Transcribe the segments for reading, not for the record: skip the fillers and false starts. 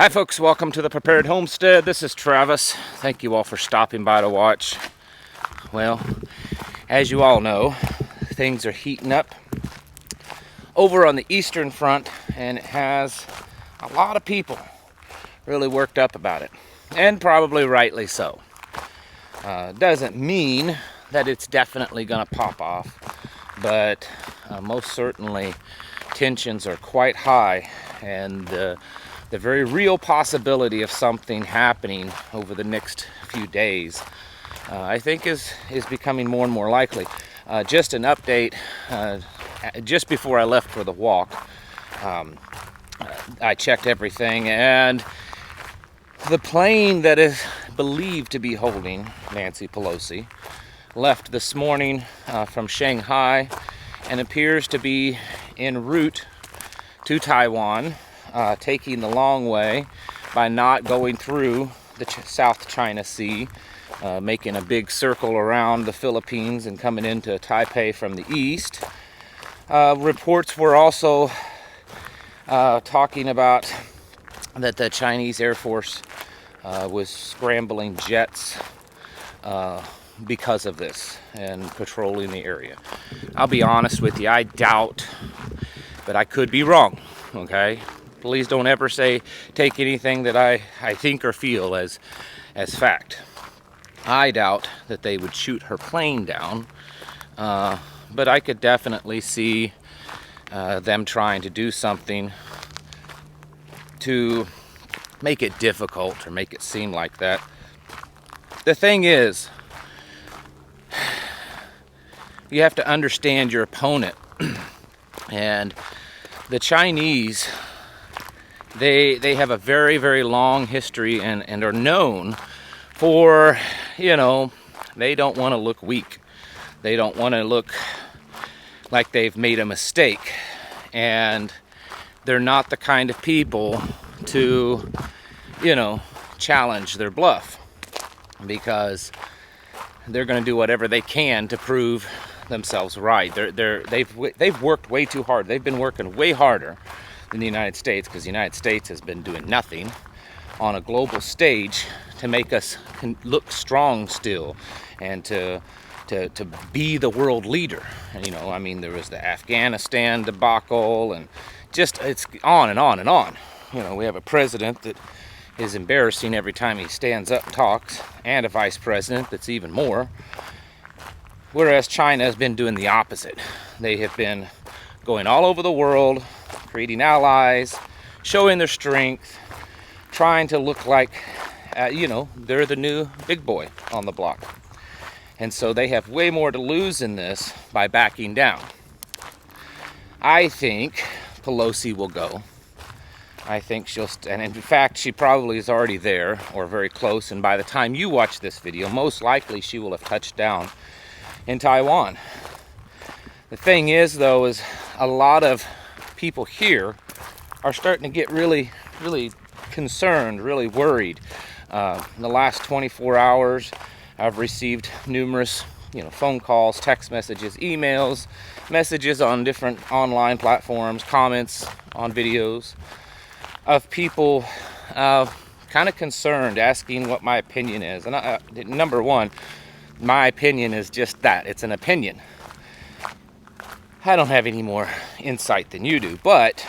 Hi folks, welcome to the Prepared Homestead. This is Travis. Thank you all for stopping by to watch. Well, as you all know, things are heating up over on the eastern front, and it has a lot of people really worked up about it, and probably rightly so. Doesn't mean that it's definitely going to pop off, but most certainly tensions are quite high, and the very real possibility of something happening over the next few days, I think is becoming more and more likely. Just an update, just before I left for the walk, I checked everything, and the plane that is believed to be holding Nancy Pelosi left this morning from Shanghai and appears to be en route to Taiwan, taking the long way by not going through the South China Sea, making a big circle around the Philippines and coming into Taipei from the east. Reports were also talking about that the Chinese Air Force was scrambling jets because of this and patrolling the area. I'll be honest with you, I doubt, but I could be wrong, okay? Please don't ever take anything that I think or feel as fact. I doubt that they would shoot her plane down, but I could definitely see them trying to do something to make it difficult or make it seem like that. The thing is, you have to understand your opponent. And the Chinese, they have a very, very long history and are known for, they don't want to look weak. They don't want to look like they've made a mistake. And they're not the kind of people to, challenge their bluff, because they're going to do whatever they can to prove themselves right. They've worked way too hard. They've been working way harder than the United States, because the United States has been doing nothing on a global stage to make us look strong still, and to be the world leader. And there was the Afghanistan debacle, and just it's on and on and on. We have a president that is embarrassing every time he stands up and talks, and a vice president that's even more. Whereas China has been doing the opposite. They have been going all over the world, creating allies, showing their strength, trying to look like, they're the new big boy on the block. And so they have way more to lose in this by backing down. I think Pelosi will go. I think and in fact, she probably is already there or very close. And by the time you watch this video, most likely she will have touched down in Taiwan. The thing is, though, is a lot of people here are starting to get really, really concerned, really worried. In the last 24 hours, I've received numerous, phone calls, text messages, emails, messages on different online platforms, comments on videos of people kind of concerned, asking what my opinion is. And number one, my opinion is just that. It's an opinion. I don't have any more insight than you do, but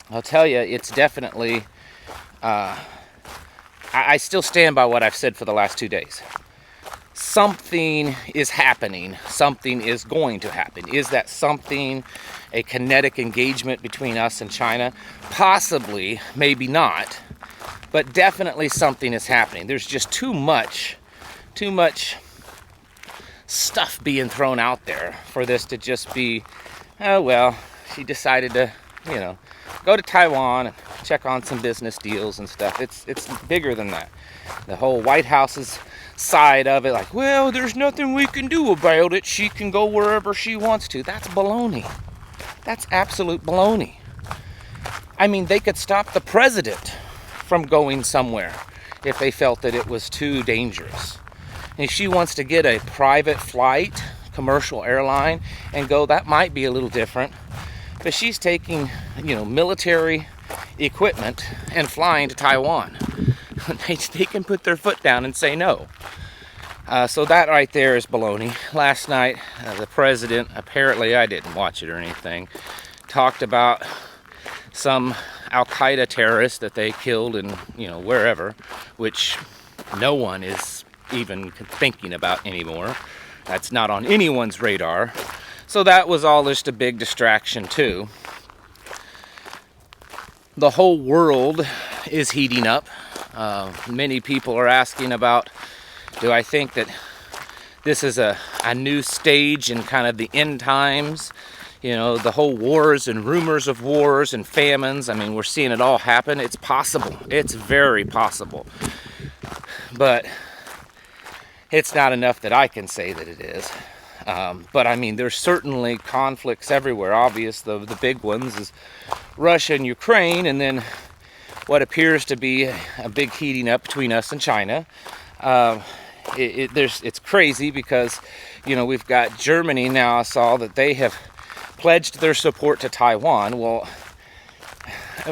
I'll tell you, it's definitely, I still stand by what I've said for the last 2 days. Something is happening. Something is going to happen. Is that something a kinetic engagement between us and China? Possibly, maybe not, but definitely something is happening. There's just too much stuff being thrown out there for this to just be, oh well, she decided to, go to Taiwan and check on some business deals and stuff. It's bigger than that. The whole White House's side of it, like, well, there's nothing we can do about it. She can go wherever she wants to. That's baloney. That's absolute baloney. They could stop the president from going somewhere if they felt that it was too dangerous. If she wants to get a private flight, commercial airline, and go, that might be a little different. But she's taking, military equipment and flying to Taiwan. They can put their foot down and say no. So that right there is baloney. Last night, the president, apparently I didn't watch it or anything, talked about some Al-Qaeda terrorist that they killed in, wherever, which no one is even thinking about anymore. That's not on anyone's radar. So that was all just a big distraction too. The whole world is heating up. Many people are asking about, do I think that this is a new stage in kind of the end times? The whole wars and rumors of wars and famines. I mean, we're seeing it all happen. It's possible. It's very possible. But it's not enough that I can say that it is. But I mean, there's certainly conflicts everywhere. Obvious, the big ones is Russia and Ukraine, and then what appears to be a big heating up between us and China. It's crazy because, we've got Germany now. I saw that they have pledged their support to Taiwan. Well,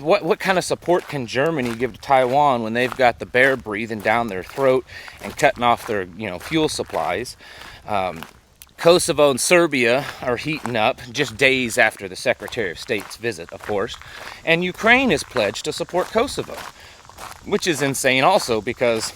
what kind of support can Germany give to Taiwan when they've got the bear breathing down their throat and cutting off their, fuel supplies? Kosovo and Serbia are heating up just days after the Secretary of State's visit, of course. And Ukraine is pledged to support Kosovo, which is insane also because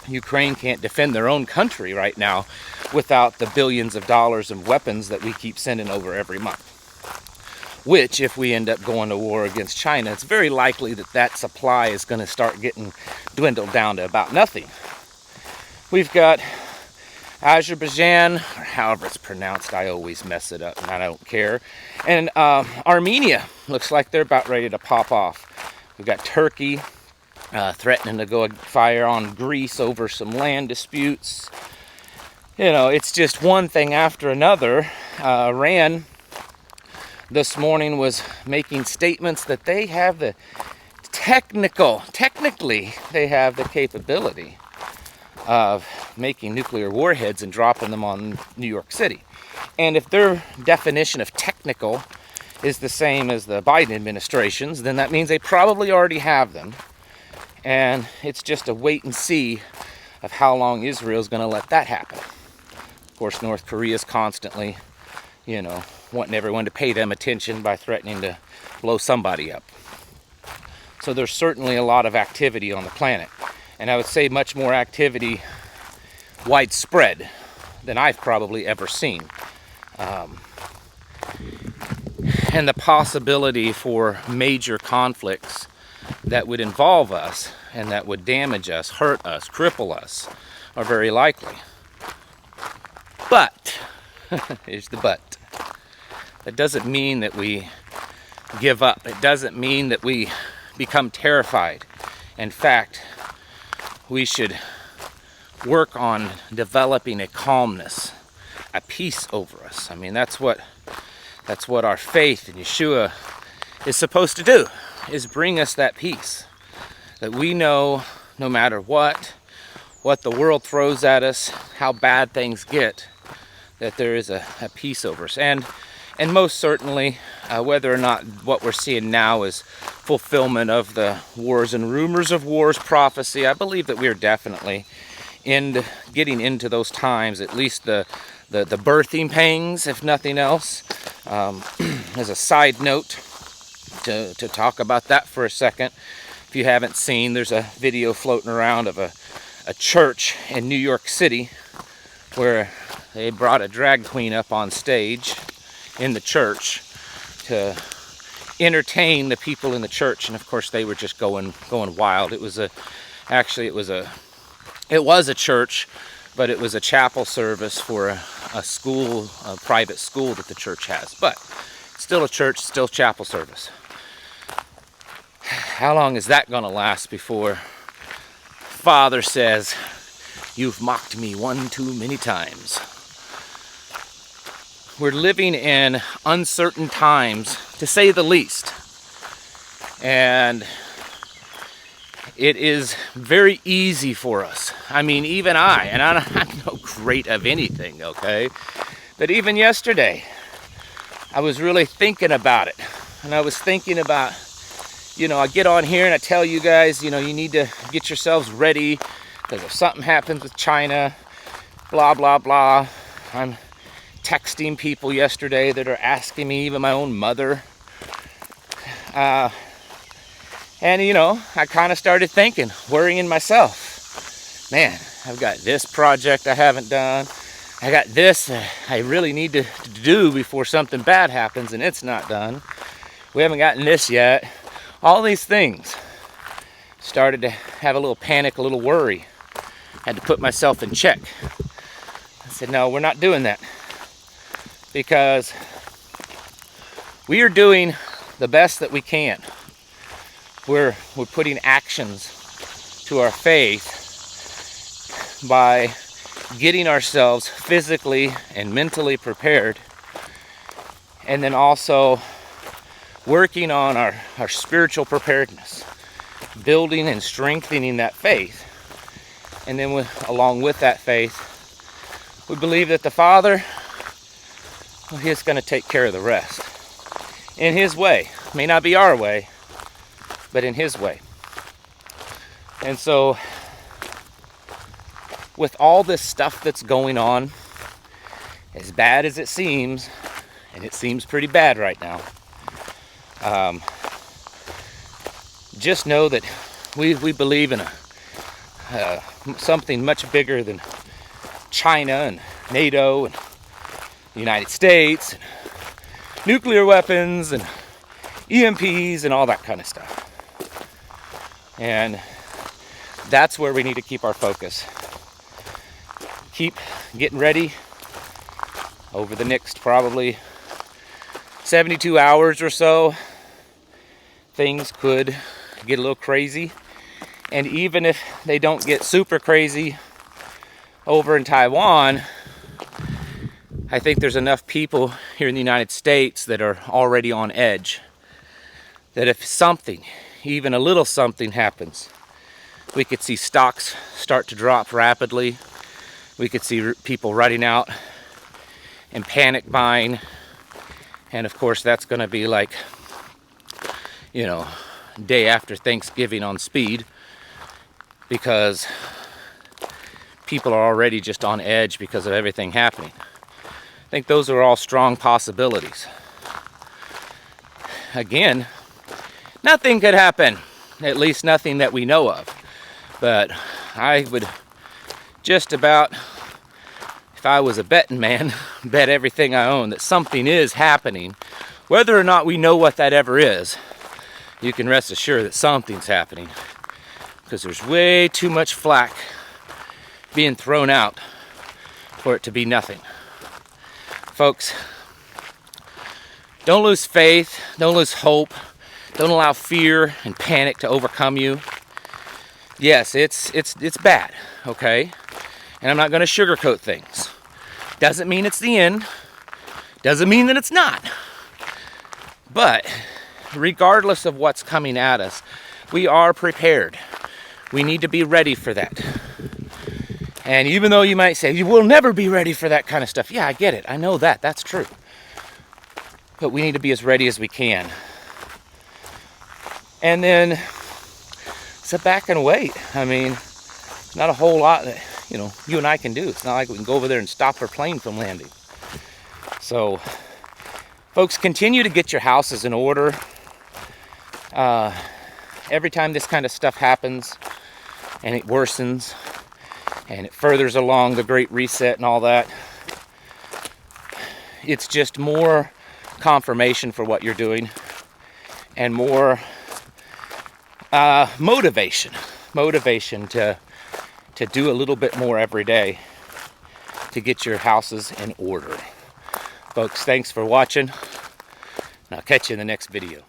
Ukraine can't defend their own country right now without the billions of dollars of weapons that we keep sending over every month. Which, if we end up going to war against China, it's very likely that that supply is going to start getting dwindled down to about nothing. We've got Azerbaijan, or however it's pronounced, I always mess it up and I don't care. And Armenia looks like they're about ready to pop off. We've got Turkey threatening to go fire on Greece over some land disputes. It's just one thing after another. Iran this morning was making statements that they have the technically they have the capability of making nuclear warheads and dropping them on New York City. And if their definition of technical is the same as the Biden administration's, then that means they probably already have them. And it's just a wait and see of how long Israel's going to let that happen. Of course, North Korea's constantly, wanting everyone to pay them attention by threatening to blow somebody up. So there's certainly a lot of activity on the planet. And I would say much more activity widespread than I've probably ever seen. And the possibility for major conflicts that would involve us and that would damage us, hurt us, cripple us, are very likely. But, here's the but. That doesn't mean that we give up. It doesn't mean that we become terrified. In fact, we should work on developing a calmness, a peace over us. I mean, that's what our faith in Yeshua is supposed to do, is bring us that peace. That we know no matter what the world throws at us, how bad things get, that there is a peace over us. And most certainly, whether or not what we're seeing now is fulfillment of the wars and rumors of wars prophecy, I believe that we are definitely getting into those times, at least the birthing pangs, if nothing else. As a side note, to talk about that for a second, if you haven't seen, there's a video floating around of a church in New York City where they brought a drag queen up on stage in the church to entertain the people in the church, and of course they were just going wild. It was a church, but it was a chapel service for a school, a private school that the church has. But still a church, still chapel service. How long is that going to last before Father says, "You've mocked me one too many times"? We're living in uncertain times, to say the least. And it is very easy for us. I mean, even and I'm no great of anything, okay? But even yesterday, I was really thinking about it. And I was thinking about, you know, I get on here and I tell you guys, you know, you need to get yourselves ready because if something happens with China, blah, blah, blah. I'm texting people yesterday that are asking me, even my own mother. And, you know, I kind of started thinking, worrying myself. Man, I've got this project I haven't done. I got this I really need to do before something bad happens and it's not done. We haven't gotten this yet. All these things started to have a little panic, a little worry. Had to put myself in check. I said, no, we're not doing that. Because we are doing the best that we can. We're putting actions to our faith by getting ourselves physically and mentally prepared, and then also working on our spiritual preparedness, building and strengthening that faith. And then along with that faith, we believe that the Father, well, He's going to take care of the rest in His way. May not be our way, but in His way. And so with all this stuff that's going on, as bad as it seems, and it seems pretty bad right now, just know that we believe in something much bigger than China and NATO and the United States and nuclear weapons and EMPs and all that kind of stuff. And that's where we need to keep our focus. Keep getting ready over the next probably 72 hours or so. Things could get a little crazy. And even if they don't get super crazy over in Taiwan, I think there's enough people here in the United States that are already on edge. That if something, even a little something happens, we could see stocks start to drop rapidly. We could see people running out and panic buying. And of course, that's going to be like, you know, day after Thanksgiving on speed, because people are already just on edge because of everything happening. I think those are all strong possibilities. Again, nothing could happen, at least nothing that we know of. But I would just about, if I was a betting man, bet everything I own that something is happening. Whether or not we know what that ever is, you can rest assured that something's happening, because there's way too much flack being thrown out for it to be nothing. Folks, don't lose faith, don't lose hope, don't allow fear and panic to overcome you. Yes, it's bad, okay? And I'm not going to sugarcoat things. Doesn't mean it's the end. Doesn't mean that it's not. But regardless of what's coming at us, we are prepared. We need to be ready for that. And even though you might say, you will never be ready for that kind of stuff. Yeah, I get it. I know that. That's true. But we need to be as ready as we can. And then sit back and wait. I mean, not a whole lot that, you know, you and I can do. It's not like we can go over there and stop our plane from landing. So, folks, continue to get your houses in order. Every time this kind of stuff happens and it worsens and it furthers along the Great Reset and all that, it's just more confirmation for what you're doing and more motivation to do a little bit more every day to get your houses in order. Folks, thanks for watching, and I'll catch you in the next video.